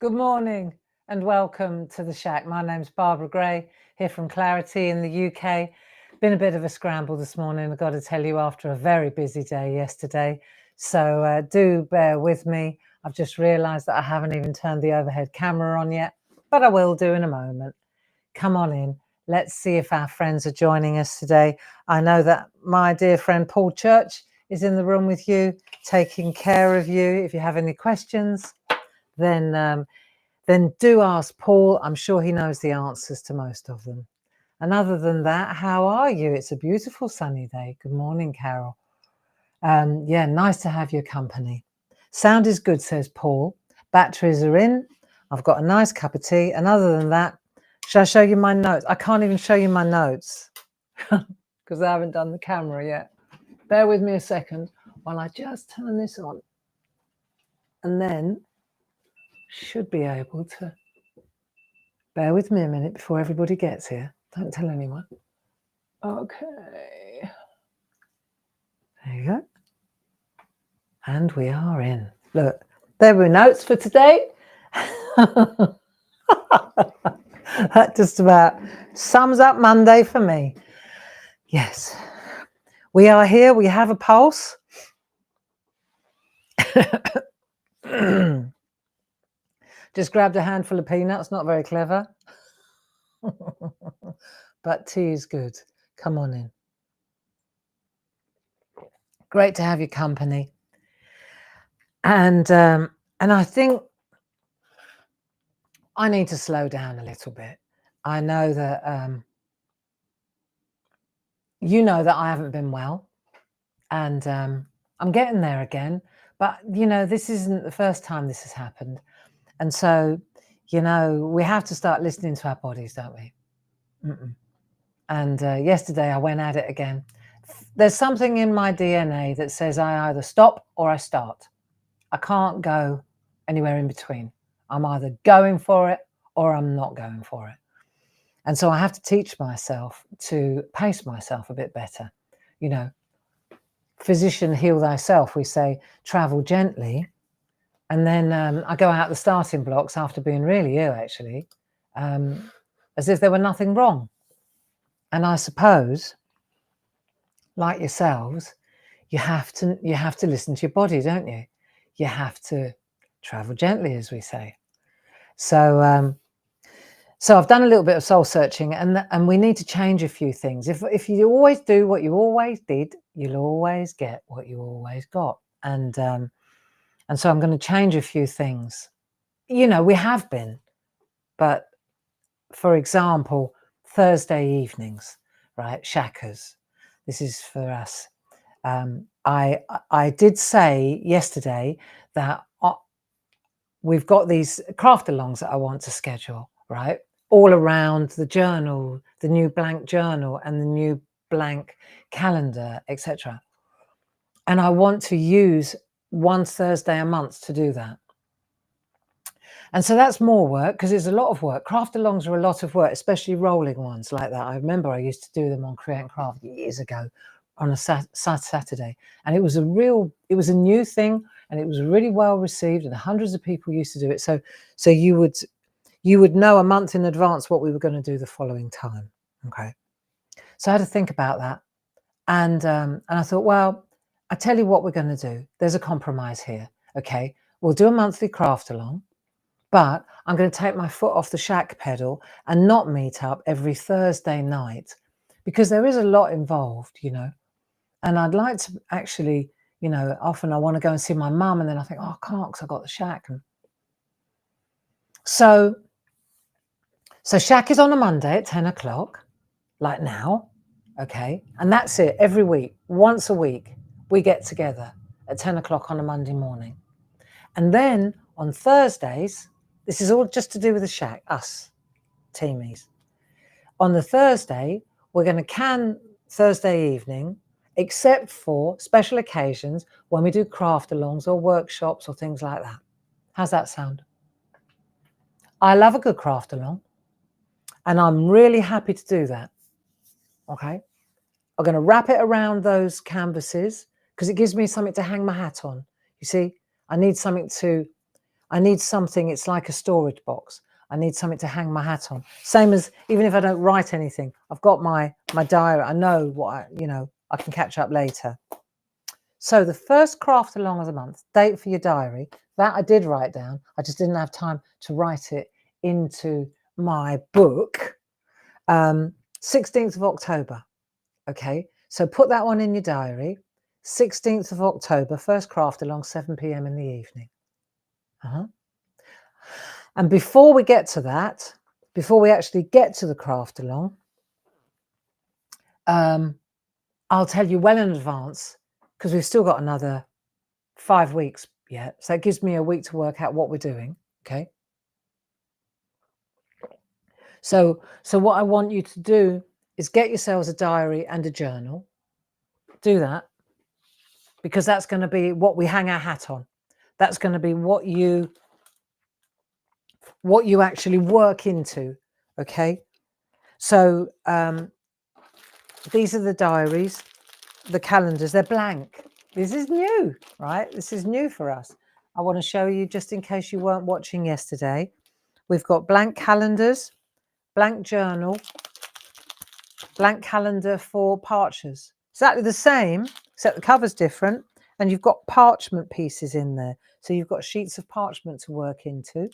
Good morning and welcome to the SHAC. My name's Barbara Gray, here from Clarity in the UK. Been a bit of a scramble this morning, I've got to tell you, after a very busy day yesterday. So do bear with me. I've just realised that I haven't even turned the overhead camera on yet, but I will do in a moment. Come on in. Let's see if our friends are joining us today. I know that my dear friend Paul Church is in the room with you, taking care of you. If you have any questions, then do ask Paul. I'm sure he knows the answers to most of them. And other than that, how are you? It's a beautiful sunny day. Good morning, Carol. Yeah, nice to have your company. Sound is good, says Paul. Batteries are in. I've got a nice cup of tea. And other than that, shall I show you my notes? I can't even show you my notes because I haven't done the camera yet. Bear with me a second while I just turn this on. And then should be able to. Bear with me a minute before everybody gets here. Don't tell anyone. Okay. There you go. And we are in. Look, there were notes for today. That just about sums up Monday for me. Yes. We are here. We have a pulse. Just grabbed a handful of peanuts. Not very clever. But tea is good. Come on in. Great to have your company. And I think I need to slow down a little bit. I know that you know that I haven't been well, and I'm getting there again. But you know, this isn't the first time this has happened, and so you know we have to start listening to our bodies, don't we? And yesterday I went at it again. There's something in my DNA that says I either stop or I start. I can't go anywhere in between. I'm either going for it or I'm not going for it. And so I have to teach myself to pace myself a bit better. You know, physician, heal thyself. We say travel gently. And then I go out the starting blocks after being really ill, actually, as if there were nothing wrong. And I suppose, like yourselves, you have to listen to your body, don't you? You have to travel gently, as we say. So so I've done a little bit of soul searching, and we need to change a few things. If you always do what you always did, you'll always get what you always got. And so I'm going to change a few things. You know, we have been, but for example, Thursday evenings, right? Shackers. This is for us. I did say yesterday that we've got these craft alongs that I want to schedule, right? All around the journal, the new blank journal and the new blank calendar, etc. And I want to use one Thursday a month to do that. And so that's more work because it's a lot of work. Craft alongs are a lot of work, especially rolling ones like that. I remember I used to do them on Create and Craft years ago on a Saturday. And it was a new thing, and it was really well received, and hundreds of people used to do it. So you would know a month in advance what we were going to do the following time. Okay. So I had to think about that. And I thought, well, I tell you what we're going to do. There's a compromise here. Okay. We'll do a monthly craft along, but I'm going to take my foot off the SHAC pedal and not meet up every Thursday night, because there is a lot involved, you know. And I'd like to actually, you know, often I want to go and see my mum, and then I think, oh, I can't because I've got the SHAC. And so SHAC is on a Monday at 10 o'clock, like now, okay? And that's it, every week, once a week, we get together at 10 o'clock on a Monday morning. And then on Thursdays, this is all just to do with the SHAC, us, teamies. On the Thursday, we're going to can Thursday evening, except for special occasions when we do craft alongs or workshops or things like that. How's that sound? I love a good craft along, and I'm really happy to do that. Okay. I'm going to wrap it around those canvases because it gives me something to hang my hat on. You see, I need something to, I need something, it's like a storage box. I need something to hang my hat on. Same as, even if I don't write anything, I've got my diary. I know what I can catch up later. So the first craft along of the month, date for your diary, that I did write down. I just didn't have time to write it into my book. 16th of October. Okay, so put that one in your diary. 16th of October, first craft along, 7 p.m. in the evening. And before we get to that, before we actually get to the craft along, I'll tell you well in advance, because we've still got another 5 weeks yet. So it gives me a week to work out what we're doing. Okay. So what I want you to do is get yourselves a diary and a journal. Do that, because that's going to be what we hang our hat on. That's going to be what you actually work into. Okay. So these are the diaries, the calendars, they're blank. This is new, right? This is new for us. I want to show you, just in case you weren't watching yesterday, we've got blank calendars, blank journal, blank calendar for parchers. Exactly the same, except the cover's different, and you've got parchment pieces in there. So you've got sheets of parchment to work into.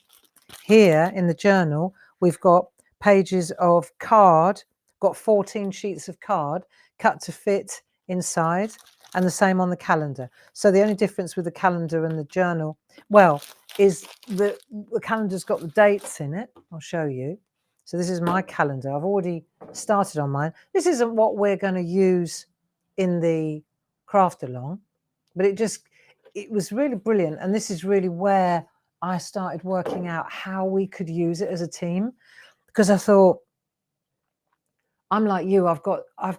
Here in the journal, we've got pages of card, got 14 sheets of card cut to fit inside, and the same on the calendar. So the only difference with the calendar and the journal, well, is the calendar's got the dates in it. I'll show you. So this is my calendar. I've already started on mine. This isn't what we're going to use in the craft along, but it was really brilliant. And this is really where I started working out how we could use it as a team, because I thought, I'm like you, I've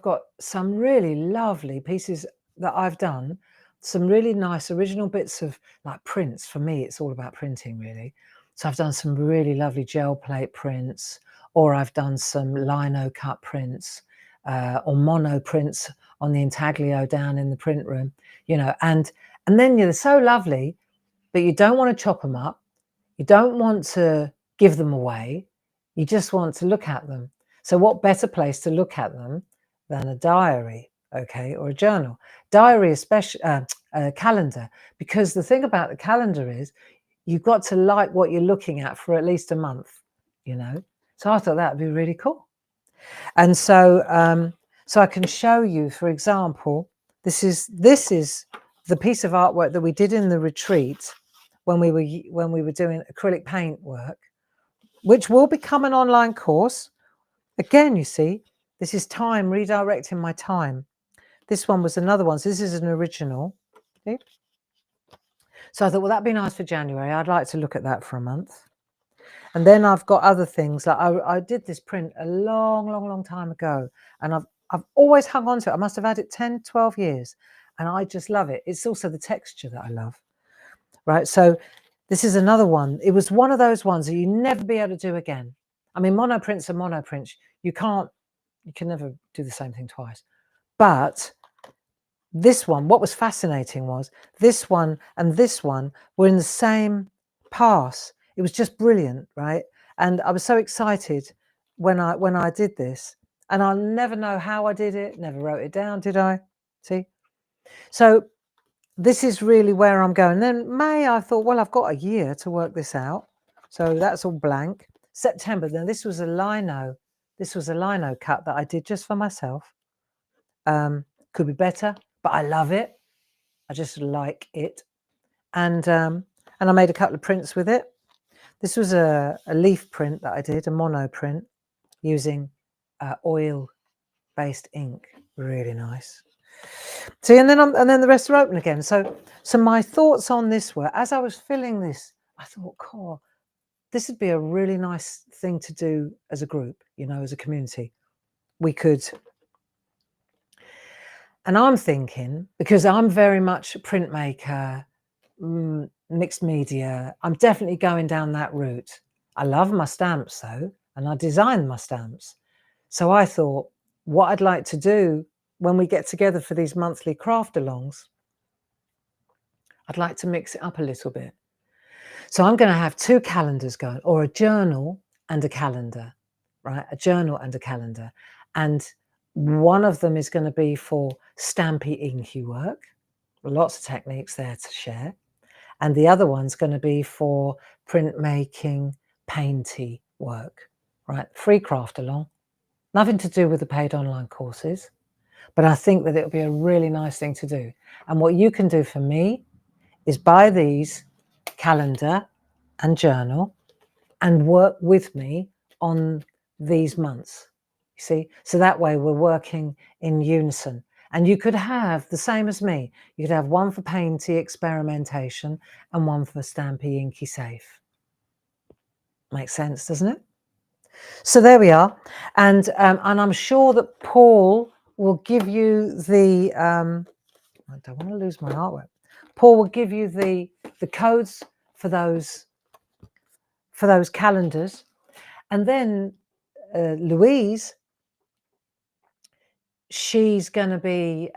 got some really lovely pieces that I've done, some really nice original bits of like prints. For me, it's all about printing, really. So I've done some really lovely gel plate prints, or I've done some lino cut prints, or mono prints on the intaglio down in the print room, and then they're so lovely, but you don't want to chop them up. You don't want to give them away. You just want to look at them. So what better place to look at them than a diary, okay, or a journal? Diary, especially a calendar, because the thing about the calendar is you've got to like what you're looking at for at least a month, So I thought that would be really cool. And so I can show you, for example, this is the piece of artwork that we did in the retreat when we were doing acrylic paint work, which will become an online course. Again, you see, this is time, redirecting my time. This one was another one. So this is an original. See? So I thought, well, that'd be nice for January. I'd like to look at that for a month. And then I've got other things. Like I did this print a long time ago, and I've always hung on to it. I must have had it 10, 12 years, and I just love it. It's also the texture that I love, right? So this is another one. It was one of those ones that you never be able to do again. I mean, mono prints are mono prints. You can never do the same thing twice. But this one, what was fascinating was this one and this one were in the same pass. It was just brilliant, right? And I was so excited when I did this, and I'll never know how I did it. Never wrote it down, did I? See? So this is really where I'm going. Then May, I thought, well, I've got a year to work this out. So that's all blank. September, then this was a lino. This was a lino cut that I did just for myself. Could be better, but I love it. I just like it. And I made a couple of prints with it. This was a leaf print that I did, a mono print using oil-based ink. Really nice. See, and then the rest are open again. So my thoughts on this were, as I was filling this, I thought, cool, this would be a really nice thing to do as a group, as a community. We could. And I'm thinking, because I'm very much a printmaker, mixed media, I'm definitely going down that route. I love my stamps though, and I design my stamps. So I thought, what I'd like to do when we get together for these monthly craft alongs, I'd like to mix it up a little bit. So I'm going to have 2 calendars going, or a journal and a calendar, right? A journal and a calendar. And one of them is going to be for stampy, inky work. Lots of techniques there to share. And the other one's going to be for printmaking, painty work, right? Free craft along. Nothing to do with the paid online courses. But I think that it'll be a really nice thing to do. And what you can do for me is buy these calendar and journal and work with me on these months. You see, so that way we're working in unison. And you could have the same as me. You could have one for painty experimentation and one for stampy inky safe. Makes sense, doesn't it? So there we are. And I'm sure that Paul will give you the I don't want to lose my artwork. Paul will give you the codes for those calendars. And then Louise, she's going to be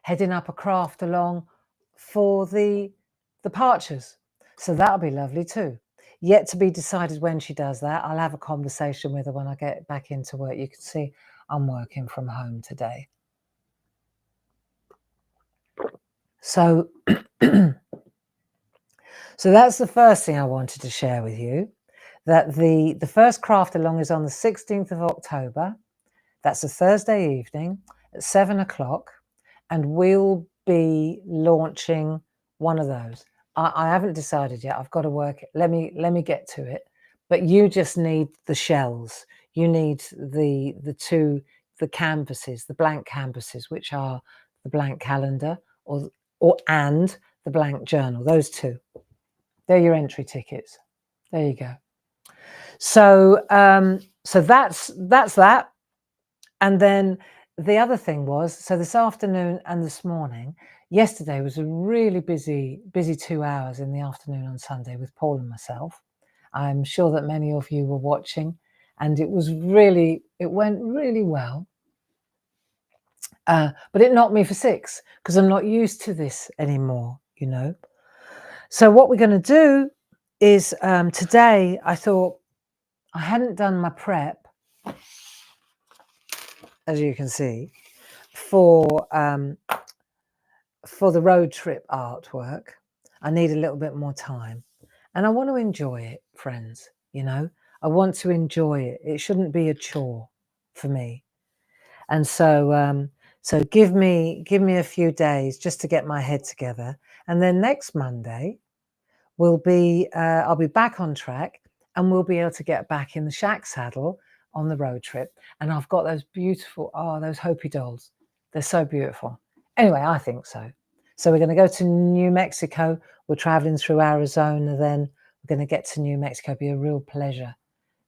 heading up a craft along for the departures. So that'll be lovely too. Yet to be decided when she does that. I'll have a conversation with her when I get back into work. You can see I'm working from home today. So, so that's the first thing I wanted to share with you, that the first craft along is on the 16th of October. That's a Thursday evening at 7 o'clock, and we'll be launching one of those. I haven't decided yet. I've got to work it. Let me get to it. But you just need the shells. You need the canvases, the blank canvases, which are the blank calendar and the blank journal. Those two. They're your entry tickets. There you go. So so that's that. And then the other thing was, so this afternoon and this morning, yesterday was a really busy 2 hours in the afternoon on Sunday with Paul and myself. I'm sure that many of you were watching, and it went really well. But it knocked me for 6 because I'm not used to this anymore, you know. So what we're going to do is today I thought I hadn't done my prep, as you can see, for the road trip artwork. I need a little bit more time, and I want to enjoy it, friends. You know, I want to enjoy it. It shouldn't be a chore for me. And so so give me a few days just to get my head together, and then next Monday I'll be back on track, and we'll be able to get back in the SHAC saddle on the road trip. And I've got those beautiful, those Hopi dolls. They're so beautiful. Anyway, I think so. So we're going to go to New Mexico. We're traveling through Arizona. Then we're going to get to New Mexico. It'll be a real pleasure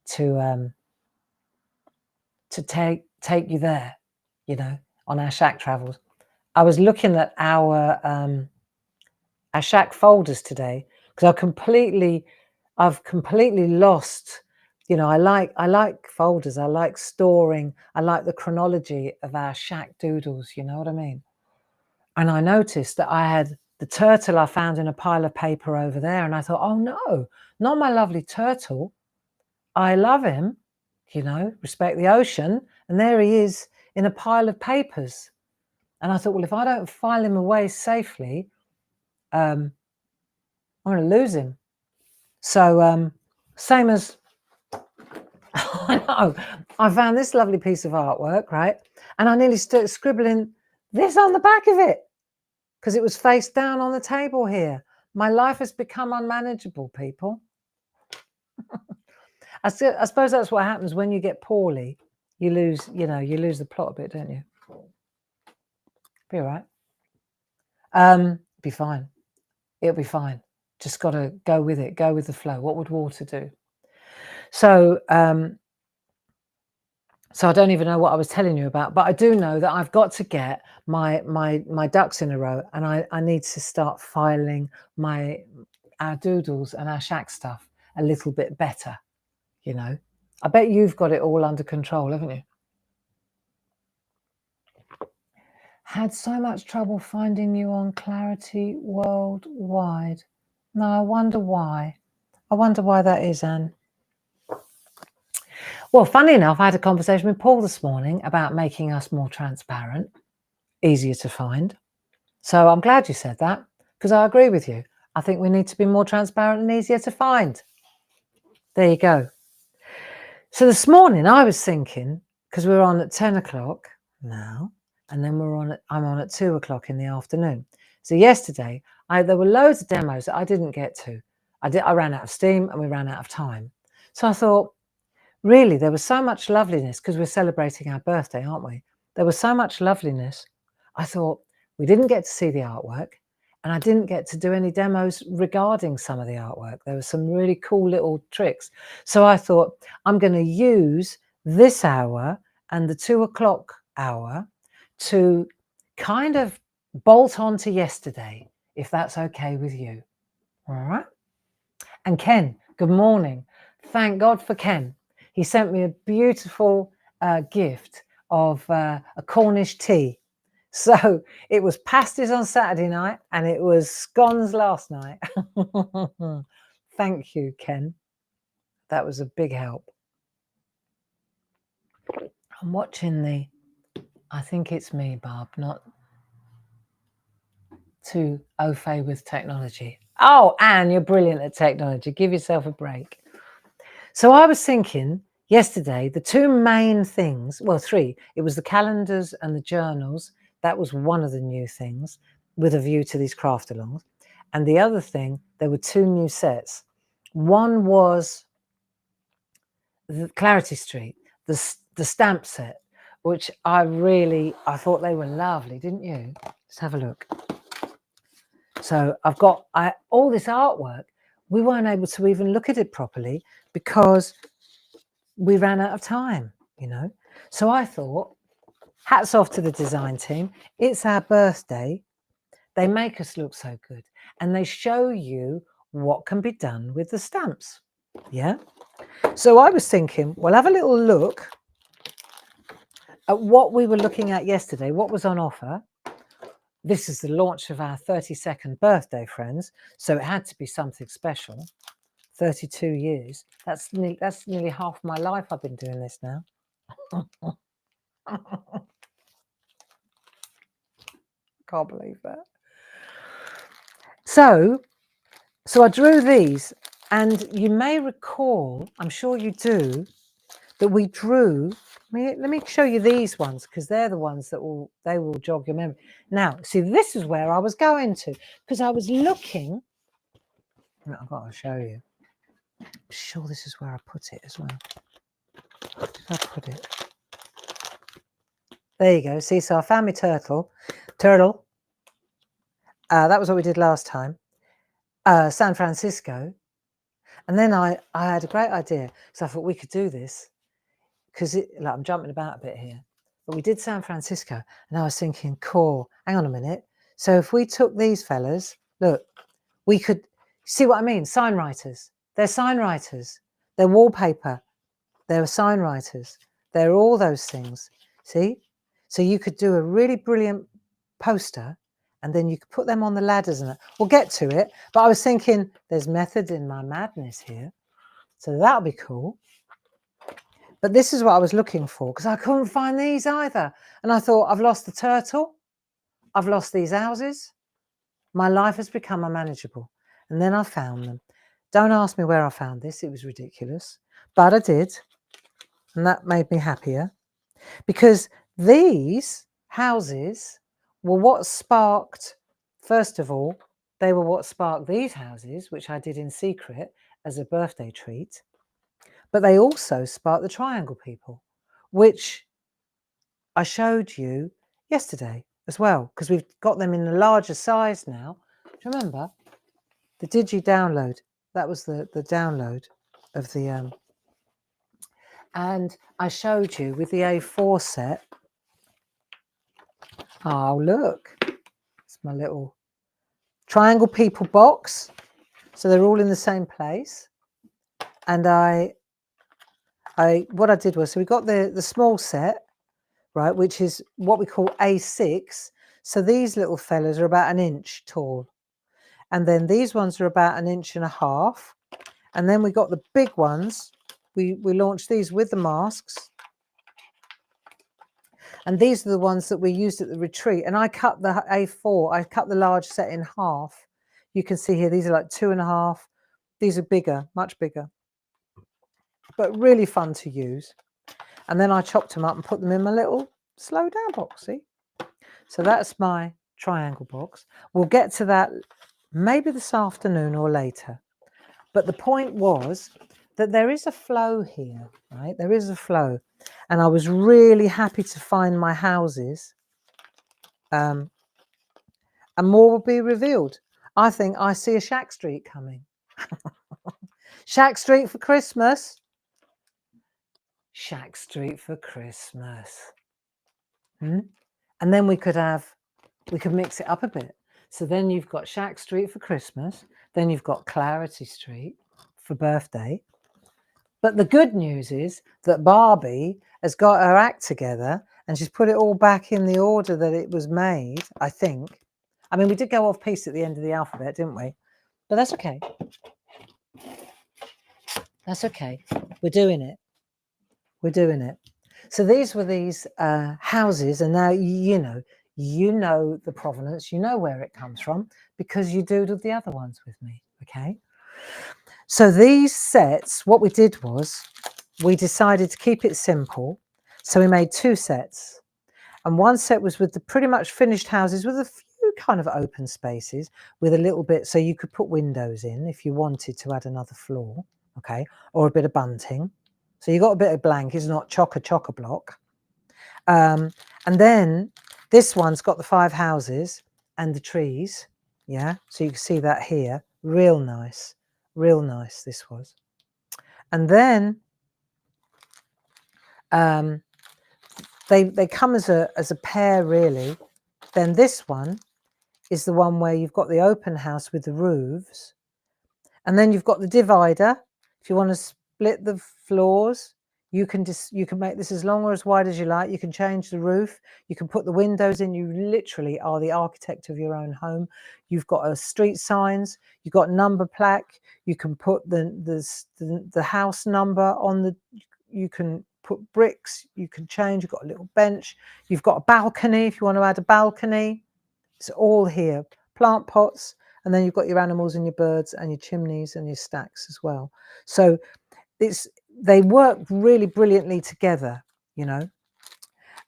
to take you there, you know, on our SHAC travels. I was looking at our SHAC folders today because I've completely lost. You know, I like folders. I like storing. I like the chronology of our SHAC doodles. You know what I mean? And I noticed that I had the turtle I found in a pile of paper over there, and I thought, oh no, not my lovely turtle. I love him, you know, respect the ocean, and there he is in a pile of papers. And I thought, well, if I don't file him away safely, I'm going to lose him. So same as I know, I found this lovely piece of artwork, right? And I nearly started scribbling this on the back of it because it was face down on the table here. My life has become unmanageable, people. I suppose that's what happens when you get poorly. You lose the plot a bit, don't you? Be all right. Be fine. It'll be fine. Just got to go with it. Go with the flow. What would water do? So so I don't even know what I was telling you about, but I do know that I've got to get my ducks in a row, and I need to start filing our doodles and our SHAC stuff a little bit better, you know. I bet you've got it all under control, haven't you? Had so much trouble finding you on Clarity Worldwide. No, I wonder why. I wonder why that is, Anne. Well, funny enough, I had a conversation with Paul this morning about making us more transparent, easier to find. So I'm glad you said that, because I agree with you. I think we need to be more transparent and easier to find. There you go. So this morning I was thinking, because we're on at 10 o'clock now, and then I'm on at 2 o'clock in the afternoon. So yesterday, there were loads of demos that I didn't get to. I ran out of steam and we ran out of time. So I thought, really, there was so much loveliness, because we're celebrating our birthday, aren't we? There was so much loveliness. I thought, we didn't get to see the artwork, and I didn't get to do any demos regarding some of the artwork. There were some really cool little tricks. So I thought, I'm going to use this hour and the 2 o'clock hour to kind of bolt on to yesterday, if that's okay with you. All right. And Ken, good morning. Thank God for Ken. He sent me a beautiful gift of a Cornish tea. So it was pasties on Saturday night and it was scones last night. Thank you, Ken. That was a big help. I'm watching I think it's me, Barb, not too au fait with technology. Oh, Anne, you're brilliant at technology. Give yourself a break. So I was thinking yesterday, the two main things, well, three, it was the calendars and the journals. That was one of the new things with a view to these craft alongs. And the other thing, there were two new sets. One was the Clarity Street, the stamp set, which I thought they were lovely, didn't you? Let's have a look. So I've got all this artwork. We weren't able to even look at it properly because we ran out of time, you know. So I thought, hats off to the design team. It's our birthday. They make us look so good. And they show you what can be done with the stamps. Yeah. So I was thinking, we'll have a little look at what we were looking at yesterday, what was on offer. This is the launch of our 32nd birthday, friends. So it had to be something special. 32 years. That's nearly half my life I've been doing this now. Can't believe that. So I drew these, and you may recall, I'm sure you do, that we drew. Let me show you these ones, because they're the ones that will jog your memory. Now, see, this is where I was going to, because I was looking. I've got to show you. I'm sure this is where I put it as well. Where did I put it? There you go. See, so I found my turtle. That was what we did last time. San Francisco. And then I had a great idea. So I thought we could do this, because I'm jumping about a bit here. But we did San Francisco, and I was thinking, cool, hang on a minute. So if we took these fellas, look, we could see what I mean. Sign writers. They're sign writers. They're wallpaper. They're sign writers. They're all those things. See? So you could do a really brilliant poster, and then you could put them on the ladders, and we'll get to it. But I was thinking, there's method in my madness here. So that'll be cool. But this is what I was looking for, because I couldn't find these either. And I thought, I've lost the turtle. I've lost these houses. My life has become unmanageable. And then I found them. Don't ask me where I found this. It was ridiculous. But I did. And that made me happier. Because these houses were what sparked, first of all, they were what sparked these houses, which I did in secret as a birthday treat. But they also sparked the triangle people, which I showed you yesterday as well, because we've got them in a larger size now. Do you remember? The Digi download, that was the download of the... and I showed you with the A4 set. Oh, look. It's my little triangle people box. So they're all in the same place. And what I did was, so we got the small set, right, which is what we call A6. So these little fellas are about 1 inch tall. And then these ones are about 1.5 inches. And then we got the big ones. We launched these with the masks. And these are the ones that we used at the retreat. And I cut the A4, I cut the large set in half. You can see here, these are like 2.5. These are bigger, much bigger, but really fun to use. And then I chopped them up and put them in my little slow down box, see? So that's my triangle box. We'll get to that maybe this afternoon or later. But the point was that there is a flow here, right? There is a flow. And I was really happy to find my houses. And more will be revealed. I think I see a SHAC Street coming. SHAC Street for Christmas. SHAC Street for Christmas. And then we could mix it up a bit. So then you've got SHAC Street for Christmas. Then you've got Clarity Street for birthday. But the good news is that Barbie has got her act together and she's put it all back in the order that it was made, I think. I mean, we did go off piece at the end of the alphabet, didn't we? But that's okay. That's okay. We're doing it. We're doing it. So these were these houses, and now you know the provenance, you know where it comes from, because you doodled the other ones with me, okay? So these sets, what we did was we decided to keep it simple. So we made 2 sets. And one set was with the pretty much finished houses with a few kind of open spaces with a little bit, so you could put windows in if you wanted to add another floor, okay? Or a bit of bunting. So you got a bit of blank, it's not chock-a block. And then this one's got the 5 houses and the trees, yeah? So you can see that here, real nice this was. And then they come as a pair really. Then this one is the one where you've got the open house with the roofs, and then you've got the divider. If you want to split the floors, you can make this as long or as wide as you like. You can change the roof, you can put the windows in. You literally are the architect of your own home. You've got street signs, you've got number plaque, you can put the house number on the, you can put bricks, you can change, you've got a little bench, you've got a balcony if you want to add a balcony. It's all here. Plant pots, and then you've got your animals and your birds and your chimneys and your stacks as well. So they work really brilliantly together, you know.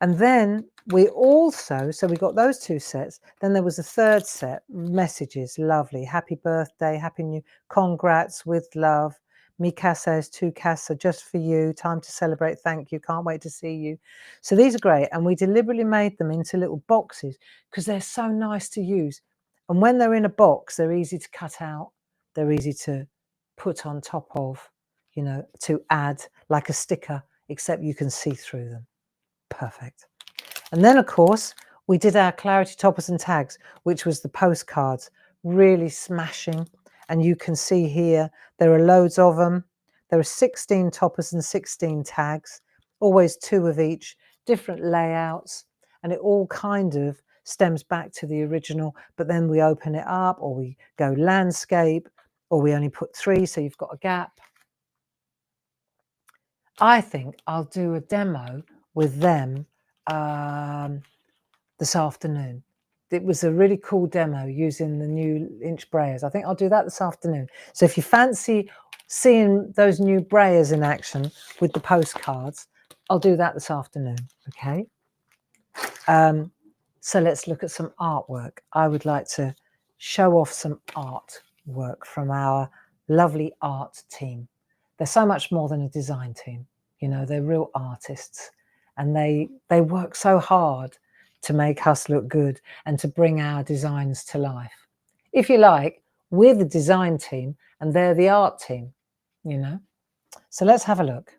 And then we also, so we got those 2 sets. Then there was a 3rd set, messages, lovely, happy birthday, happy new, congrats, with love. Mi casa is tu casa, just for you, time to celebrate, thank you, can't wait to see you. So these are great, and we deliberately made them into little boxes because they're so nice to use. And when they're in a box, they're easy to cut out, they're easy to put on top of, you know, to add like a sticker, except you can see through them. Perfect. And then, of course, we did our Clarity toppers and tags, which was the postcards, really smashing. And you can see here, there are loads of them. There are 16 toppers and 16 tags, always 2 of each, different layouts. And it all kind of stems back to the original, but then we open it up, or we go landscape, or we only put 3, so you've got a gap. I think I'll do a demo with them this afternoon. It was a really cool demo using the new inch brayers. I think I'll do that this afternoon. So if you fancy seeing those new brayers in action with the postcards, I'll do that this afternoon, okay? So let's look at some artwork. I would like to show off some artwork from our lovely art team. They're so much more than a design team. You know, they're real artists, and they work so hard to make us look good and to bring our designs to life. If you like, we're the design team and they're the art team, you know. So let's have a look.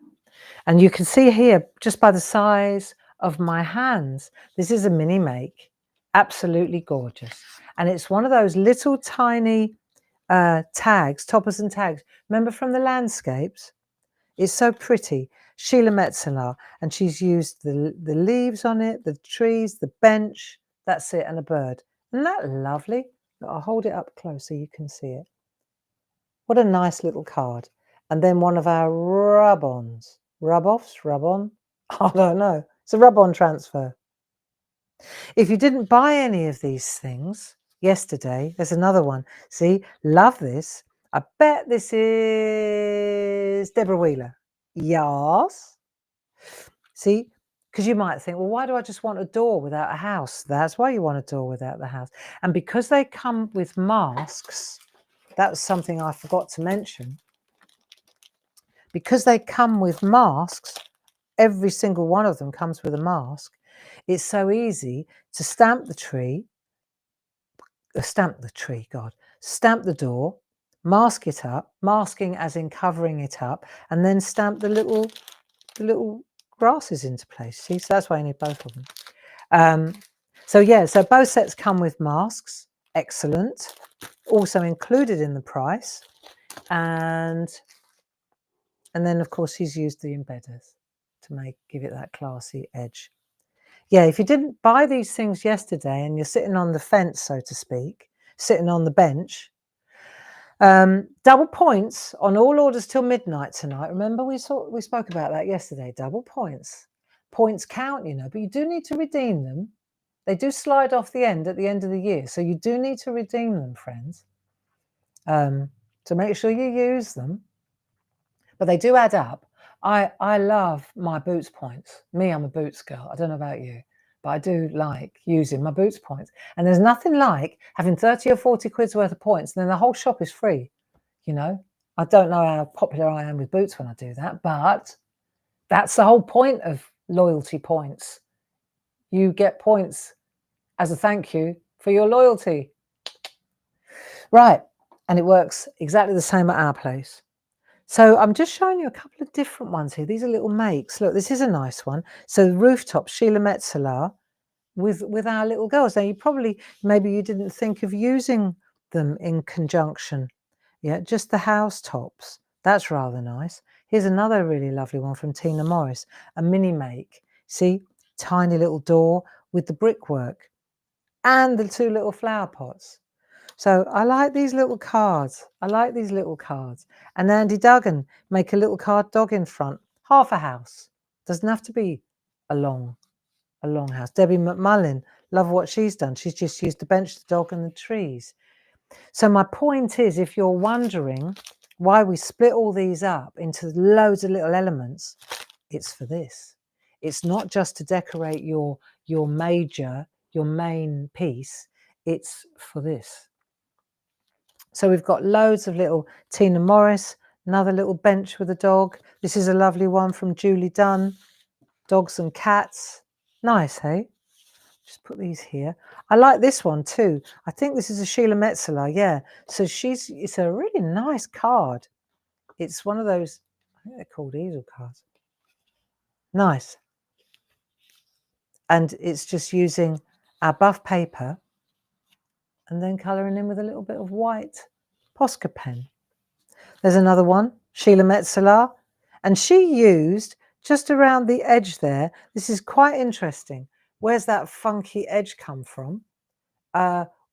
And you can see here, just by the size of my hands, this is a mini make, absolutely gorgeous. And it's one of those little tiny tags, toppers and tags. Remember from the landscapes? It's so pretty. Sheila Metzeler, and she's used the leaves on it, the trees, the bench, that's it, and a bird. Isn't that lovely? I'll hold it up close so you can see it. What a nice little card. and then one of our rub-ons. Rub-offs? Rub-on? I don't know. It's a rub-on transfer. If you didn't buy any of these things yesterday, there's another one. See, love this. I bet this is Deborah Wheeler. Yes. See, because you might think, well, why do I just want a door without a house? That's why you want a door without the house. And because they come with masks, that's something I forgot to mention. Because they come with masks, every single one of them comes with a mask. It's so easy to stamp the door, mask it up, masking as in covering it up, and then stamp the little grasses into place. See, so that's why you need both of them. So both sets come with masks. Excellent. Also included in the price. And then, of course, he's used the embedders to give it that classy edge. Yeah, if you didn't buy these things yesterday and you're sitting on the fence, so to speak, sitting on the bench, double points on all orders till midnight tonight. Remember, we spoke about that yesterday. Double points. Points count, you know, but you do need to redeem them. They do slide off the end at the end of the year, so you do need to redeem them, friends. So make sure you use them. But they do add up. I love my boots points. Me, I'm a boots girl. I don't know about you, but I do like using my boots points. And there's nothing like having 30 or 40 quid's worth of points, and then the whole shop is free. You know, I don't know how popular I am with boots when I do that, but that's the whole point of loyalty points. You get points as a thank you for your loyalty. Right. And it works exactly the same at our place. So I'm just showing you a couple of different ones here. These are little makes. Look, this is a nice one. So rooftop, Sheila Metzeler with our little girls. Now maybe you didn't think of using them in conjunction. Yeah, just the house tops. That's rather nice. Here's another really lovely one from Tina Morris, a mini make. See, tiny little door with the brickwork and the two little flower pots. So I like these little cards. And Andy Duggan, make a little card dog in front. Half a house. Doesn't have to be a long house. Debbie McMullin, love what she's done. She's just used the bench, the dog and the trees. So my point is, if you're wondering why we split all these up into loads of little elements, it's for this. It's not just to decorate your main piece. It's for this. So we've got loads of little Tina Morris, another little bench with a dog. This is a lovely one from Julie Dunn. Dogs and cats. Nice, hey? Just put these here. I like this one too. I think this is a Sheila Metzeler, yeah. So it's a really nice card. It's one of those, I think they're called easel cards. Nice. And it's just using our buff paper and then colouring in with a little bit of white Posca pen. There's another one, Sheila Metzeler, and she used just around the edge there. This is quite interesting. Where's that funky edge come from?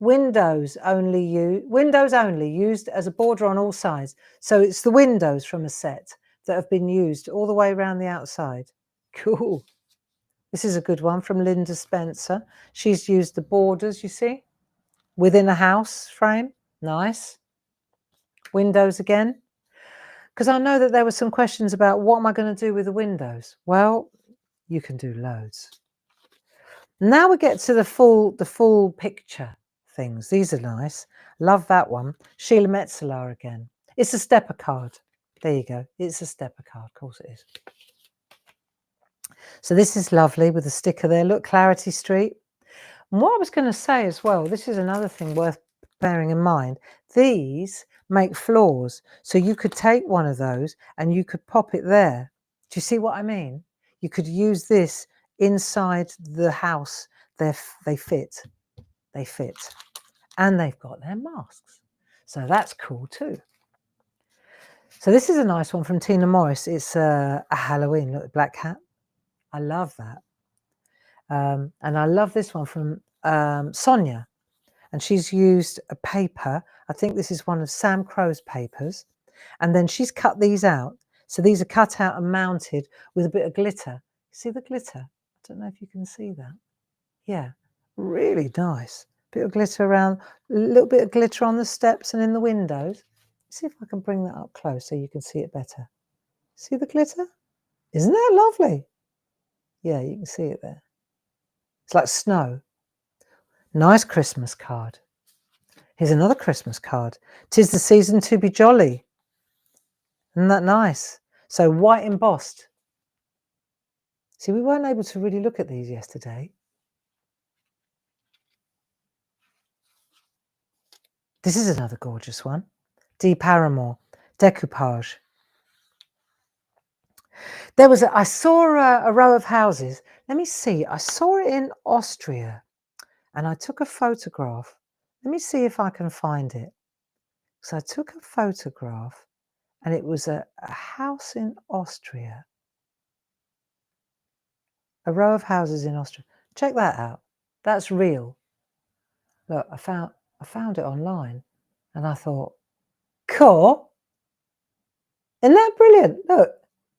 Windows only used as a border on all sides. So it's the windows from a set that have been used all the way around the outside. Cool. This is a good one from Linda Spencer. She's used the borders, you see, within a house frame. Nice. Windows again. Because I know that there were some questions about what am I going to do with the windows? Well, you can do loads. Now we get to the full picture things. These are nice. Love that one. Sheila Metzeler again. It's a stepper card. There you go. It's a stepper card. Of course it is. So this is lovely with a sticker there. Look, Clarity Street. And what I was going to say as well, this is another thing worth bearing in mind. These make floors. So you could take one of those and you could pop it there. Do you see what I mean? You could use this inside the house. They fit. And they've got their masks. So that's cool too. So this is a nice one from Tina Morris. It's a Halloween, look, black cat. I love that. And I love this one from Sonia. And she's used a paper. I think this is one of Sam Crow's papers. And then she's cut these out. So these are cut out and mounted with a bit of glitter. See the glitter? I don't know if you can see that. Yeah, really nice. Bit of glitter around, a little bit of glitter on the steps and in the windows. See if I can bring that up close so you can see it better. See the glitter? Isn't that lovely? Yeah, you can see it there. It's like snow. Nice Christmas card. Here's another Christmas card. 'Tis the season to be jolly. Isn't that nice? So white embossed. See, we weren't able to really look at these yesterday. This is another gorgeous one. D. Paramore, decoupage. I saw a row of houses. Let me see. I saw it in Austria and I took a photograph. Let me see if I can find it. So I took a photograph and it was a house in Austria. A row of houses in Austria. Check that out. That's real. Look, I found it online and I thought, cool. Isn't that brilliant? Look,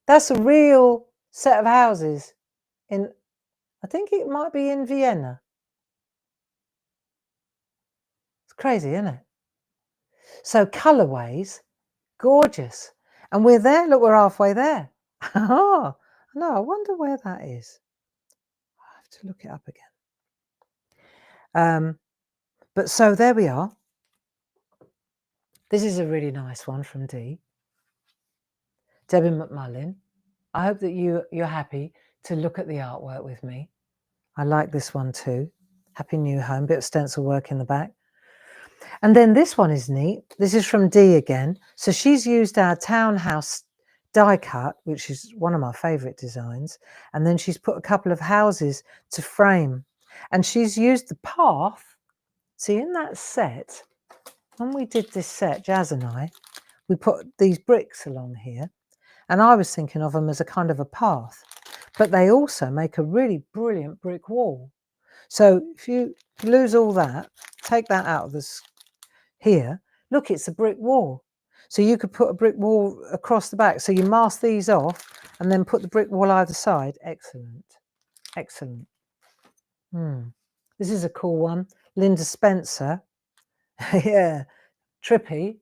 that's a real set of houses in, I think it might be in Vienna. It's crazy, isn't it? So colourways, gorgeous. And we're there, look, we're halfway there. Oh, no, I wonder where that is. I have to look it up again. But so there we are. This is a really nice one from Debbie McMullin. I hope that you're happy to look at the artwork with me. I like this one too. Happy New Home, bit of stencil work in the back. And then this one is neat. This is from Dee again. So she's used our townhouse die cut, which is one of my favourite designs. And then she's put a couple of houses to frame. And she's used the path. See, in that set, when we did this set, Jazz and I, we put these bricks along here. And I was thinking of them as a kind of a path. But they also make a really brilliant brick wall. So if you lose all that, take that out of this here, look, it's a brick wall. So you could put a brick wall across the back. So you mask these off and then put the brick wall either side. Excellent. Excellent. This is a cool one. Linda Spencer. Yeah, trippy.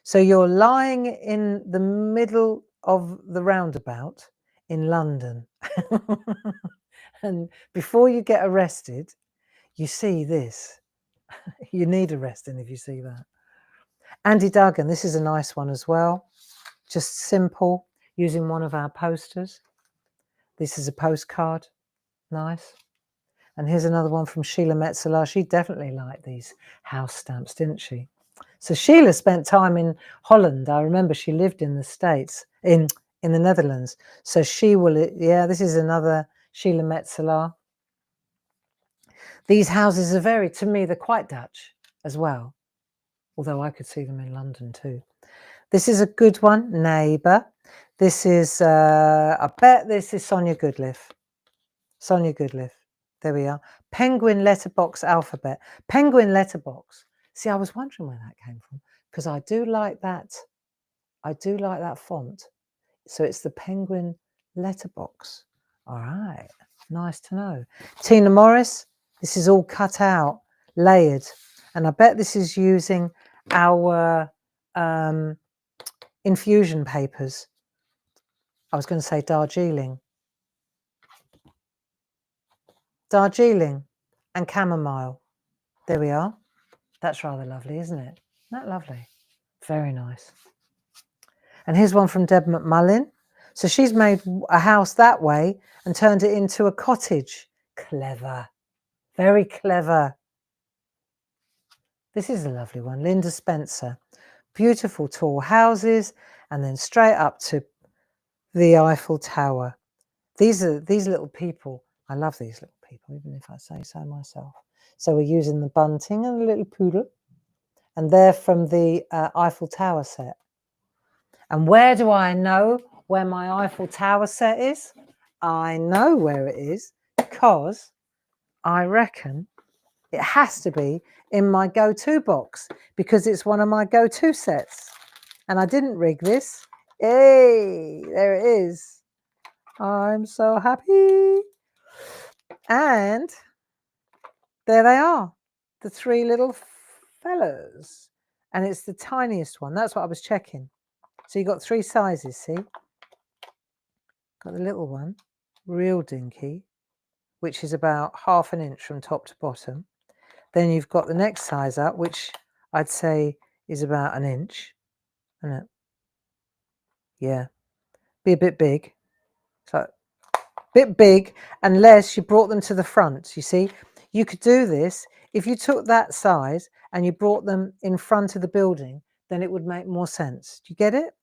So you're lying in the middle of the roundabout in London. And before you get arrested, you see this. You need arresting if you see that. Andy Duggan, this is a nice one as well. Just simple, using one of our posters. This is a postcard. Nice. And here's another one from Sheila Metzeler. She definitely liked these house stamps, didn't she? So Sheila spent time in Holland. I remember she lived in the States, in the Netherlands. So she will, yeah, this is another Sheila Metzeler. These houses are to me, they're quite Dutch as well. Although I could see them in London too. This is a good one, Neighbour. This is, I bet this is Sonia Goodliff. Sonia Goodliff. There we are. Penguin letterbox alphabet. Penguin letterbox. See, I was wondering where that came from because I do like that. I do like that font. So it's the Penguin letterbox. All right. Nice to know. Tina Morris. This is all cut out, layered. And I bet this is using our infusion papers. I was going to say Darjeeling. Darjeeling and chamomile. There we are. That's rather lovely, isn't it? Isn't that lovely? Very nice. And here's one from Deb McMullin. So she's made a house that way and turned it into a cottage. Clever. Very clever. This is a lovely one. Linda Spencer. Beautiful tall houses and then straight up to the Eiffel Tower. These little people. I love these little people, even if I say so myself. So we're using the bunting and the little poodle. And they're from the Eiffel Tower set. And where do I know where my Eiffel Tower set is? I know where it is because I reckon it has to be in my go-to box because it's one of my go-to sets. And I didn't rig this. Hey, there it is. I'm so happy. And there they are, the three little fellas. And it's the tiniest one. That's what I was checking. So you got three sizes, see? Got the little one, real dinky, which is about 1/2 inch from top to bottom. Then you've got the next size up, which I'd say is about 1 inch. Isn't it? Yeah. Be a bit big. So bit big, unless you brought them to the front. You see, you could do this if you took that size and you brought them in front of the building, then it would make more sense. Do you get it?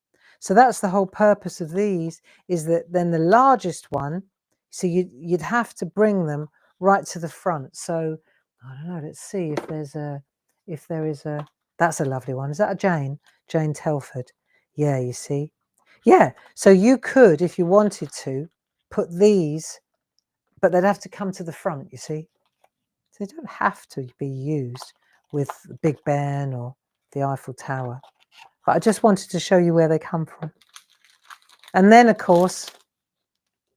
So that's the whole purpose of these, is that then the largest one, so you'd have to bring them right to the front. So I don't know, let's see if there is a, that's a lovely one. Is that a Jane Telford? Yeah, you see. Yeah, so you could, if you wanted to, put these, but they'd have to come to the front, you see. So they don't have to be used with Big Ben or the Eiffel Tower. But I just wanted to show you where they come from. And then, of course,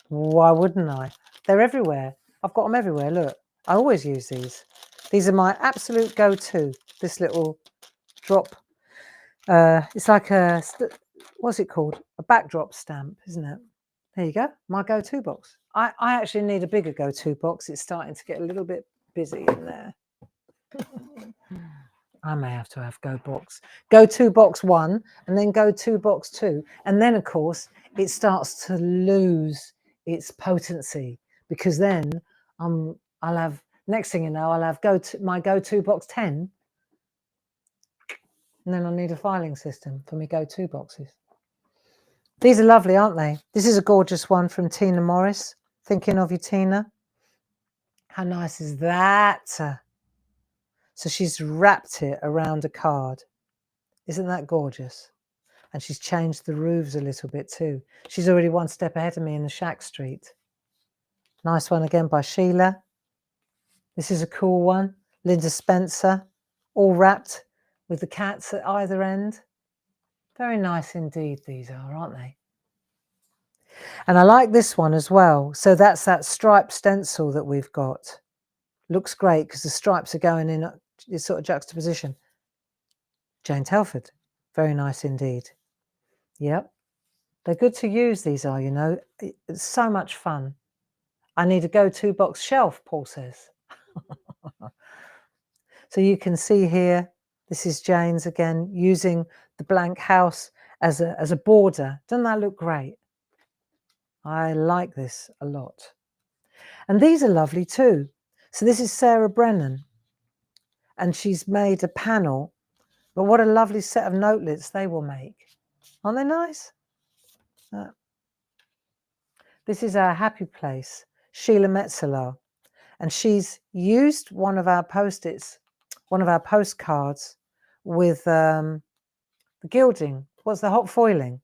why wouldn't I? They're everywhere. I've got them everywhere, look. I always use these. These are my absolute go-to, this little drop. It's like a, what's it called? A backdrop stamp, isn't it? There you go, my go-to box. I actually need a bigger go-to box. It's starting to get a little bit busy in there. I may have to have go-to box 1, and then go-to box 2. And then, of course, it starts to lose its potency, because then I'll have, next thing you know, I'll have my go-to box 10. And then I'll need a filing system for my go-to boxes. These are lovely, aren't they? This is a gorgeous one from Tina Morris. Thinking of you, Tina. How nice is that? So she's wrapped it around a card. Isn't that gorgeous? And she's changed the roofs a little bit too. She's already one step ahead of me in the SHAC street. Nice one again by Sheila. This is a cool one. Linda Spencer. All wrapped with the cats at either end. Very nice indeed, these are, aren't they? And I like this one as well. So that's that striped stencil that we've got. Looks great because the stripes are going in this sort of juxtaposition. Jane Telford. Very nice indeed. Yep. They're good to use, these are, you know. It's so much fun. I need a go-to box shelf, Paul says. So you can see here, this is Jane's again, using the blank house as a border. Doesn't that look great? I like this a lot. And these are lovely too. So this is Sarah Brennan, and she's made a panel, but what a lovely set of notelets they will make. Aren't they nice? This is our happy place, Sheila Metzeler, and she's used one of our post-its, one of our postcards with the gilding. What's the hot foiling?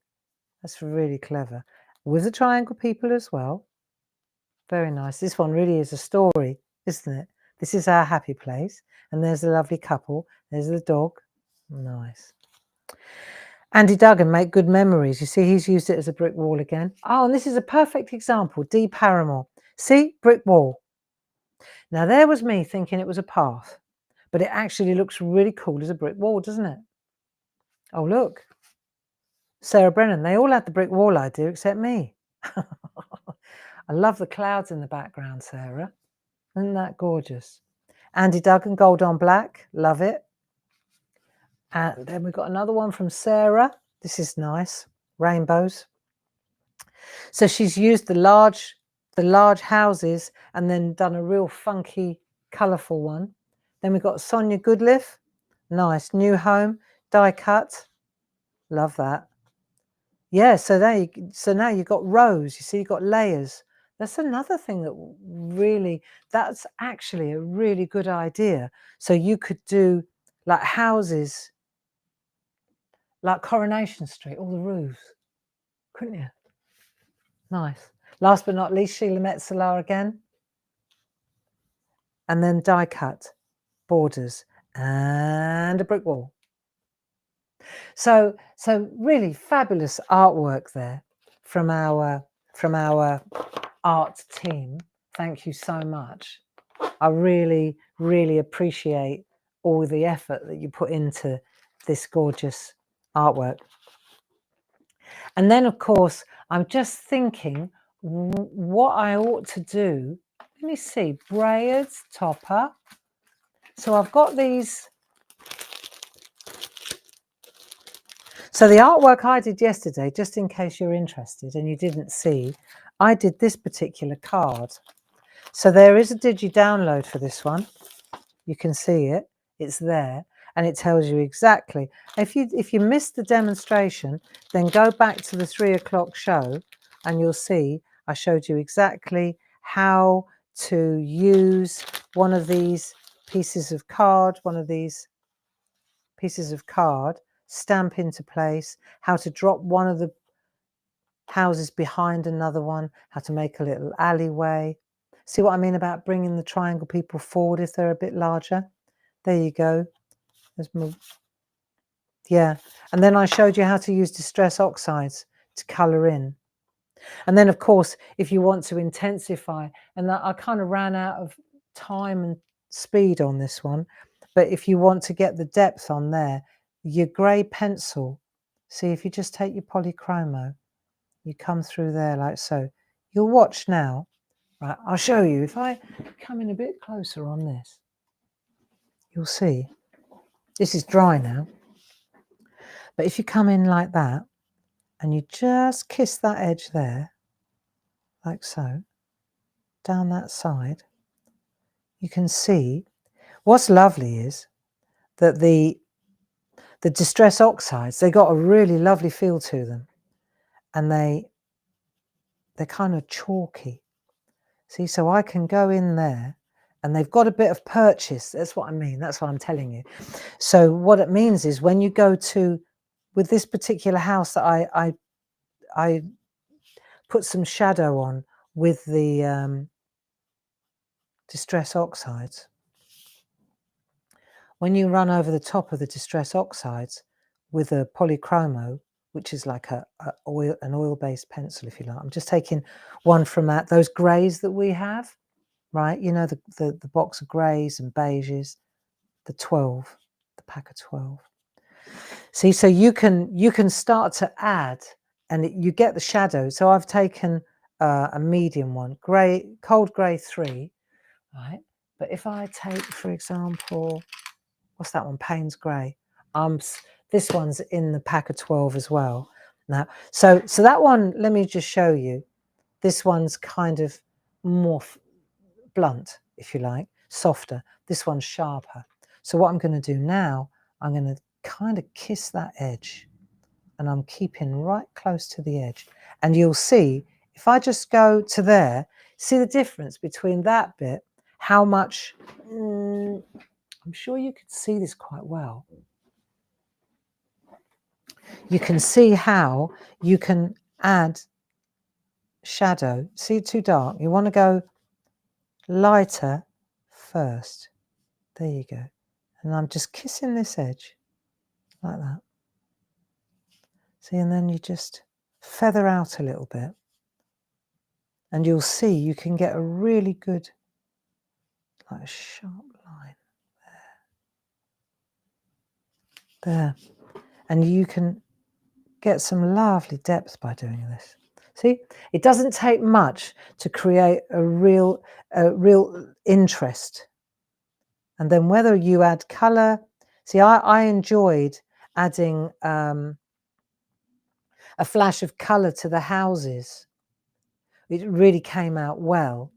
That's really clever. With the triangle people as well. Very nice. This one really is a story, isn't it? This is our happy place. And there's a lovely couple. There's the dog. Nice. Andy Duggan, make good memories. You see, he's used it as a brick wall again. Oh, and this is a perfect example. Dee Paramore. See, brick wall. Now, there was me thinking it was a path, but it actually looks really cool as a brick wall, doesn't it? Oh, look. Sarah Brennan. They all had the brick wall idea except me. I love the clouds in the background, Sarah. Isn't that gorgeous? Andy Duggan, gold on black. Love it. And then we've got another one from Sarah. This is nice. Rainbows. So she's used the large houses and then done a real funky, colourful one. Then we've got Sonia Goodliff. Nice. New home. Die cut. Love that. Yeah, so now you've got rows. You see, you've got layers. That's another thing that really, that's actually a really good idea. So you could do like houses, like Coronation Street, all the roofs, couldn't you? Nice. Last but not least, Sheila Metzeler again. And then die cut, borders, and a brick wall. So really fabulous artwork there from our art team. Thank you so much. I really, really appreciate all the effort that you put into this gorgeous artwork. And then, of course, I'm just thinking what I ought to do. Let me see, braids, topper. So I've got these. So the artwork I did yesterday, just in case you're interested and you didn't see, I did this particular card. So there is a digi download for this one. You can see it, it's there, and it tells you exactly. If you missed the demonstration, then go back to the 3 o'clock show and you'll see I showed you exactly how to use one of these pieces of card, stamp into place, how to drop one of the houses behind another one, how to make a little alleyway. See what I mean about bringing the triangle people forward if they're a bit larger? There you go. Yeah. And then I showed you how to use distress oxides to colour in. And then, of course, if you want to intensify, and I kind of ran out of time and speed on this one, but if you want to get the depth on there, your grey pencil, see if you just take your polychromo, you come through there like so. You'll watch now. Right, I'll show you. If I come in a bit closer on this, you'll see. This is dry now. But if you come in like that, and you just kiss that edge there, like so, down that side, you can see what's lovely is that the distress oxides, they got a really lovely feel to them. And they're kind of chalky. See, so I can go in there and they've got a bit of purchase. That's what I mean. That's what I'm telling you. So what it means is when you go to, with this particular house that I put some shadow on with the distress oxides. When you run over the top of the distress oxides with a polychromo, which is like an oil-based pencil, if you like. I'm just taking one from those greys that we have, right? You know, the box of greys and beiges, the pack of 12. See, so you can start to add, and you get the shadow. So I've taken a medium one, cold grey 3, right? But if I take, for example, what's that one? Payne's grey. This one's in the pack of 12 as well. Now, so that one, let me just show you. This one's kind of more blunt, if you like, softer. This one's sharper. So what I'm going to do now, I'm going to kind of kiss that edge, and I'm keeping right close to the edge. And you'll see, if I just go to there, see the difference between that bit, how much, I'm sure you could see this quite well. You can see how you can add shadow. See, too dark. You want to go lighter first. There you go. And I'm just kissing this edge like that. See, and then you just feather out a little bit. And you'll see you can get a really good, like a sharp line there. And you can get some lovely depth by doing this. See, it doesn't take much to create a real interest. And then whether you add colour, see, I enjoyed adding a flash of colour to the houses. It really came out well.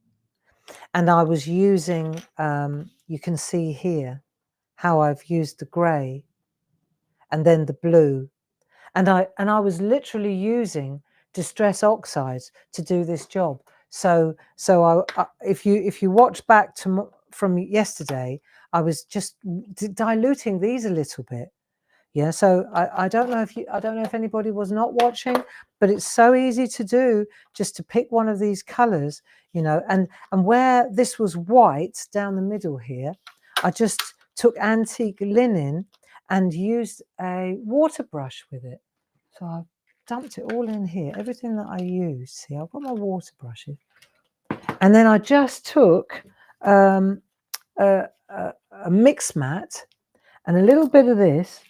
And I was using, you can see here how I've used the grey and then the blue. And I was literally using distress oxides to do this job. So if you watch back from yesterday, I was just diluting these a little bit. Yeah, so I don't know if anybody was not watching, but it's so easy to do, just to pick one of these colors, you know, and where this was white down the middle here, I just took antique linen and used a water brush with it. So I've dumped it all in here, everything that I used. See, I've got my water brushes. And then I just took a mix mat and a little bit of this.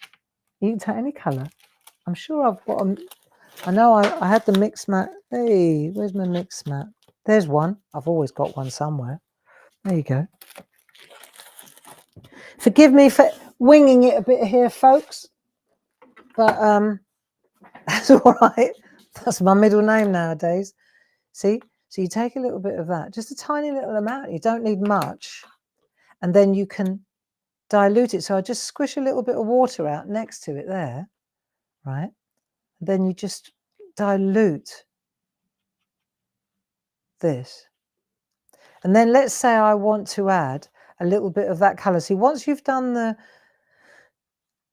You can take any colour. I'm sure I've got I know I had the mix mat. Hey, where's my mix mat? There's one. I've always got one somewhere. There you go. Forgive me for winging it a bit here, folks. But that's all right. That's my middle name nowadays. See? So you take a little bit of that, just a tiny little amount. You don't need much. And then you can dilute it. So I just squish a little bit of water out next to it there, right? And then you just dilute this. And then let's say I want to add a little bit of that colour. See, once you've done the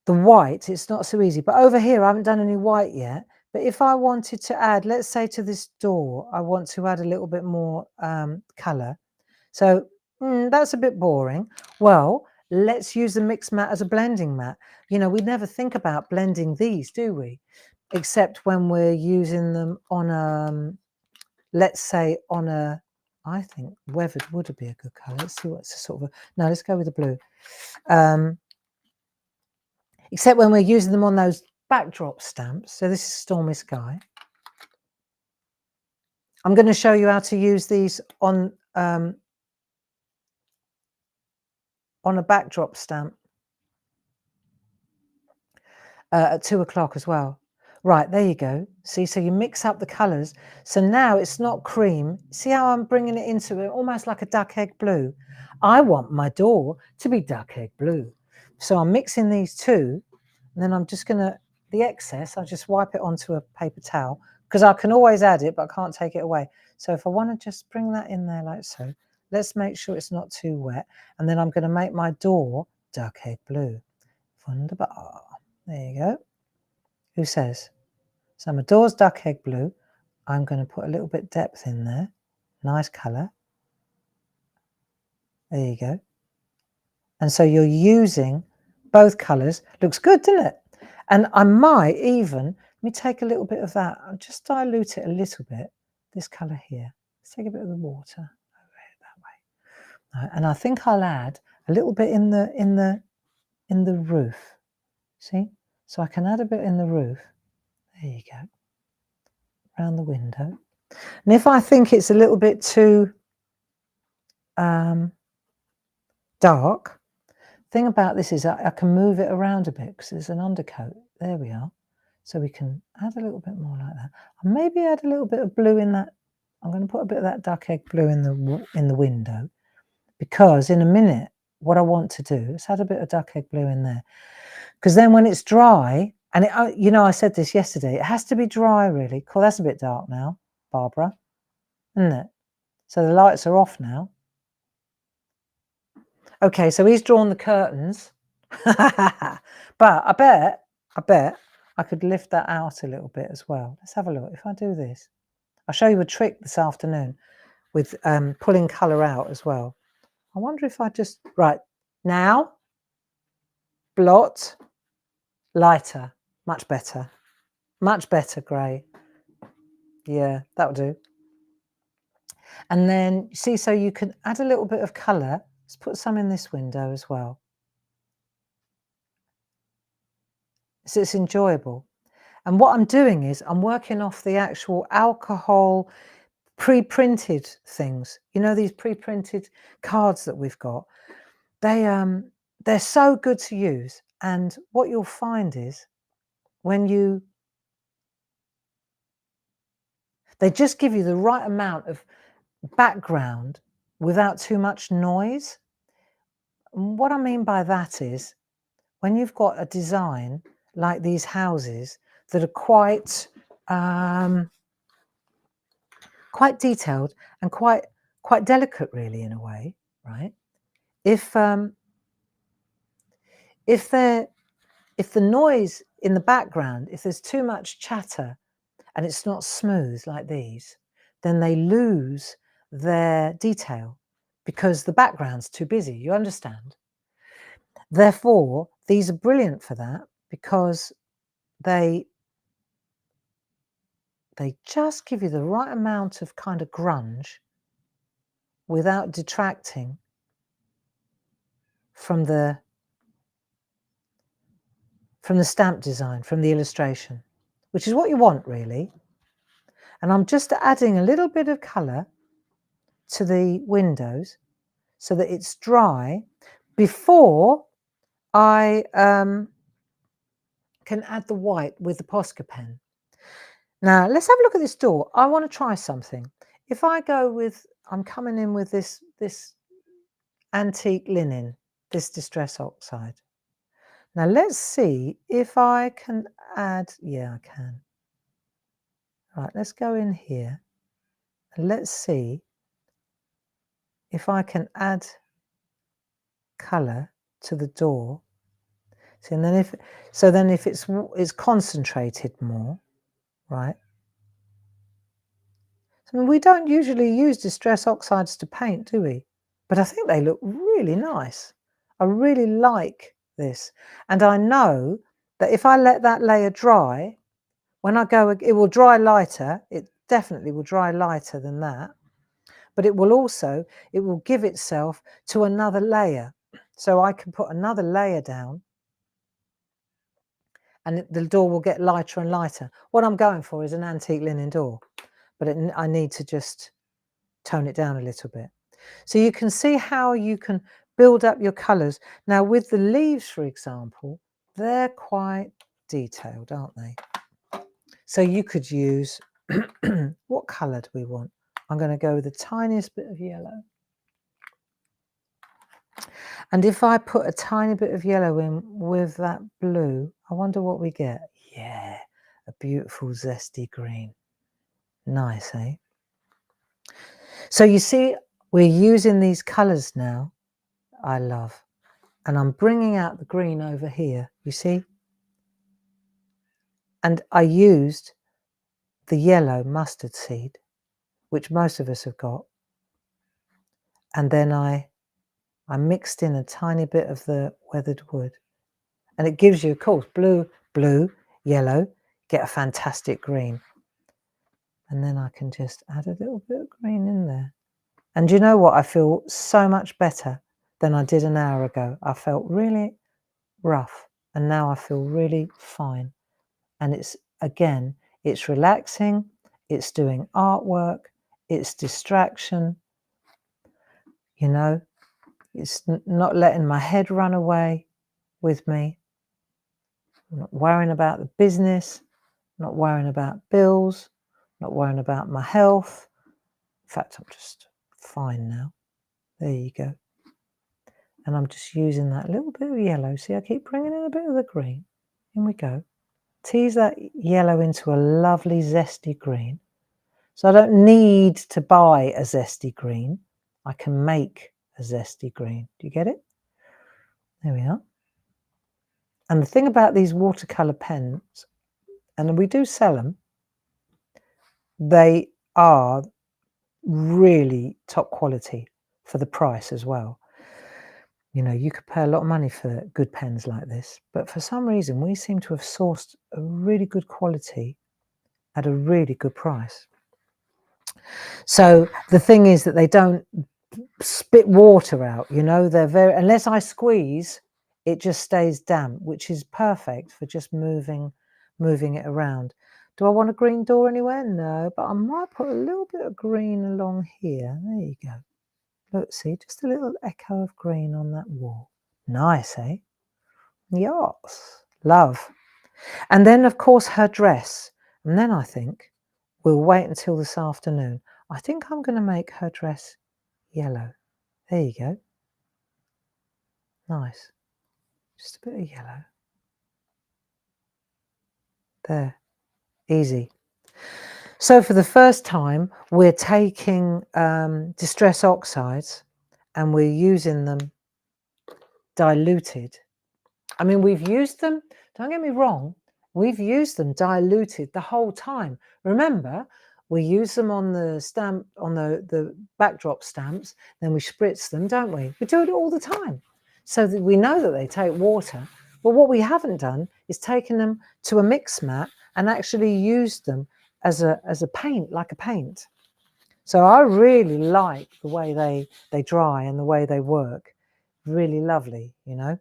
white, it's not so easy. But over here, I haven't done any white yet. But if I wanted to add, let's say to this door, I want to add a little bit more colour. So that's a bit boring. Well, let's use the mix mat as a blending mat. You know, we never think about blending these, do we? Except when we're using them on a, let's say on a, I think weathered wood would be a good colour. Let's see what's a sort of a, no, let's go with the blue. Except when we're using them on those backdrop stamps. So this is Stormy Sky. I'm going to show you how to use these on a backdrop stamp at 2 o'clock as well. Right, there you go. See, so you mix up the colours. So now it's not cream. See how I'm bringing it into it, almost like a duck egg blue. I want my door to be duck egg blue. So I'm mixing these two, and then I'm just going to, the excess, I'll just wipe it onto a paper towel, because I can always add it, but I can't take it away. So if I want to just bring that in there like so, let's make sure it's not too wet. And then I'm going to make my door duck egg blue. Wunderbar. There you go. Who says? So my door's duck egg blue. I'm going to put a little bit depth in there. Nice colour. There you go. And so you're using both colours. Looks good, doesn't it? And I might even, let me take a little bit of that. I'll just dilute it a little bit. This colour here. Let's take a bit of the water over here that way. Right, and I think I'll add a little bit in the roof. See? So I can add a bit in the roof. There you go. Around the window. And if I think it's a little bit too dark, thing about this is I can move it around a bit because there's an undercoat. There we are. So we can add a little bit more like that. And maybe add a little bit of blue in that. I'm going to put a bit of that duck egg blue in the window, because in a minute what I want to do is add a bit of duck egg blue in there, because then when it's dry, and it, you know, I said this yesterday, it has to be dry really. Cool, that's a bit dark now, Barbara, isn't it? So the lights are off now. Okay, so he's drawn the curtains. But I bet I could lift that out a little bit as well. Let's have a look. If I do this, I'll show you a trick this afternoon with pulling colour out as well. I wonder if I just, right, now, blot, lighter, much better grey. Yeah, that'll do. And then, see, so you can add a little bit of colour. Let's put some in this window as well. So it's enjoyable. And what I'm doing is I'm working off the actual alcohol pre-printed things. You know, these pre-printed cards that we've got. They're so good to use. And what you'll find is they just give you the right amount of background without too much noise. And what I mean by that is when you've got a design like these houses that are quite detailed and quite delicate really in a way, right? If the noise in the background, if there's too much chatter and it's not smooth like these, then they lose their detail because the background's too busy, you understand? Therefore, These are brilliant for that because they just give you the right amount of kind of grunge without detracting from the stamp design, from the illustration, which is what you want really. And I'm just adding a little bit of colour to the windows so that it's dry before I can add the white with the Posca pen. Now let's have a look at this door. I want to try something. If I go with, I'm coming in with this antique linen, this distress oxide. Now let's see if I can add, yeah, I can. Right, let's go in here and let's see if I can add colour to the door. See, and then if it's concentrated more, right? I mean, we don't usually use distress oxides to paint, do we? But I think they look really nice. I really like this. And I know that if I let that layer dry, when I go, it will dry lighter. It definitely will dry lighter than that. But it will give itself to another layer. So I can put another layer down and the door will get lighter and lighter. What I'm going for is an antique linen door, but I need to just tone it down a little bit. So you can see how you can build up your colours. Now with the leaves, for example, they're quite detailed, aren't they? So you could use, what colour do we want? I'm going to go with the tiniest bit of yellow. And if I put a tiny bit of yellow in with that blue, I wonder what we get. Yeah, a beautiful zesty green. Nice, eh? So you see, we're using these colours now, I love. And I'm bringing out the green over here, you see? And I used the yellow mustard seed, which most of us have got. And then I mixed in a tiny bit of the weathered wood. And it gives you, of course, blue, yellow, get a fantastic green. And then I can just add a little bit of green in there. And you know what? I feel so much better than I did an hour ago. I felt really rough and now I feel really fine. And it's, again, it's relaxing, it's doing artwork, it's distraction, you know, it's not letting my head run away with me. I'm not worrying about the business, not worrying about bills, not worrying about my health. In fact, I'm just fine now. There you go. And I'm just using that little bit of yellow. See, I keep bringing in a bit of the green. In we go. Tease that yellow into a lovely zesty green. So I don't need to buy a zesty green. I can make a zesty green. Do you get it? There we are. And the thing about these watercolour pens, and we do sell them, they are really top quality for the price as well. You know, you could pay a lot of money for good pens like this, but for some reason we seem to have sourced a really good quality at a really good price. So the thing is that they don't spit water out, you know, they're very, unless I squeeze, it just stays damp, which is perfect for just moving it around. Do I want a green door anywhere? No, but I might put a little bit of green along here. There you go. Look, see, just a little echo of green on that wall. Nice, eh? Yes, love. And then, of course, her dress. And then I think we'll wait until this afternoon. I think I'm going to make her dress yellow. There you go. Nice. Just a bit of yellow. There. Easy. So for the first time, we're taking distress oxides and we're using them diluted. I mean, we've used them, don't get me wrong, we've used them diluted the whole time. Remember, we use them on the stamp, on the backdrop stamps, then we spritz them, don't we? We do it all the time. So that we know that they take water, But what we haven't done is taken them to a mix mat and actually used them as a paint, like a paint. So I really like the way they dry and the way they work. Really lovely, you know.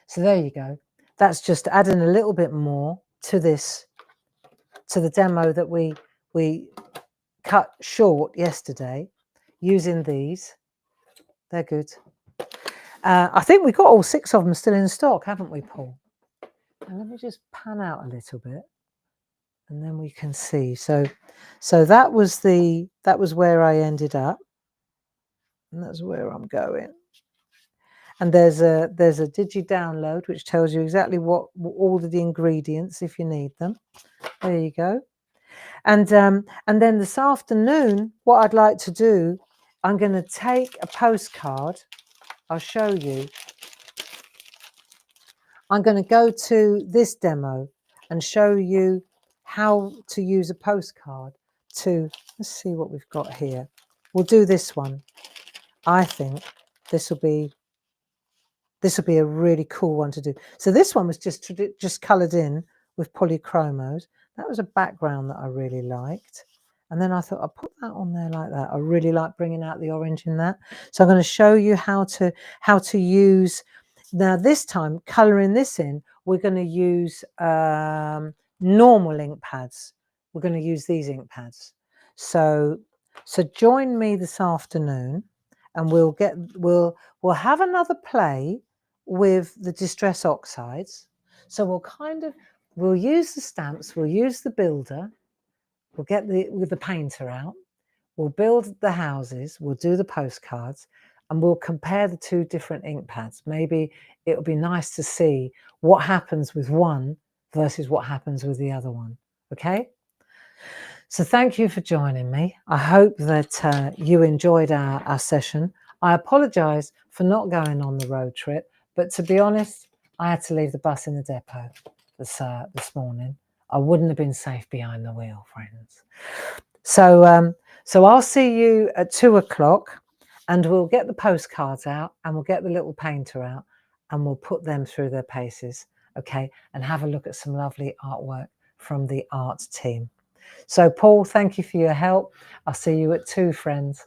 So there you go. That's just adding a little bit more to this, to the demo that we cut short yesterday using these. They're good. I think we've got all 6 of them still in stock, haven't we, Paul? And let me just pan out a little bit, and then we can see. So that was where I ended up, and that's where I'm going. And there's a digi download which tells you exactly what all of the ingredients if you need them. There you go. And then this afternoon, what I'd like to do, I'm going to take a postcard. I'll show you. I'm going to go to this demo and show you how to use a postcard to, let's see what we've got here. We'll do this one. I think this will be a really cool one to do. So this one was just coloured in with polychromos. That was a background that I really liked. And then I thought I'll put that on there like that. I really like bringing out the orange in that. So I'm going to show you how to use. Now this time, colouring this in, we're going to use normal ink pads. We're going to use these ink pads. So join me this afternoon, and we'll have another play with the distress oxides. So we'll use the stamps, we'll use the builder, we'll get with the painter out, we'll build the houses, we'll do the postcards, and we'll compare the 2 different ink pads. Maybe it'll be nice to see what happens with one versus what happens with the other one. Okay? So thank you for joining me. I hope that you enjoyed our session. I apologise for not going on the road trip, but to be honest, I had to leave the bus in the depot this morning. I wouldn't have been safe behind the wheel, friends. So I'll see you at 2 o'clock, and we'll get the postcards out, and we'll get the little painter out, and we'll put them through their paces, okay, and have a look at some lovely artwork from the art team. So Paul, thank you for your help. I'll see you at 2, friends.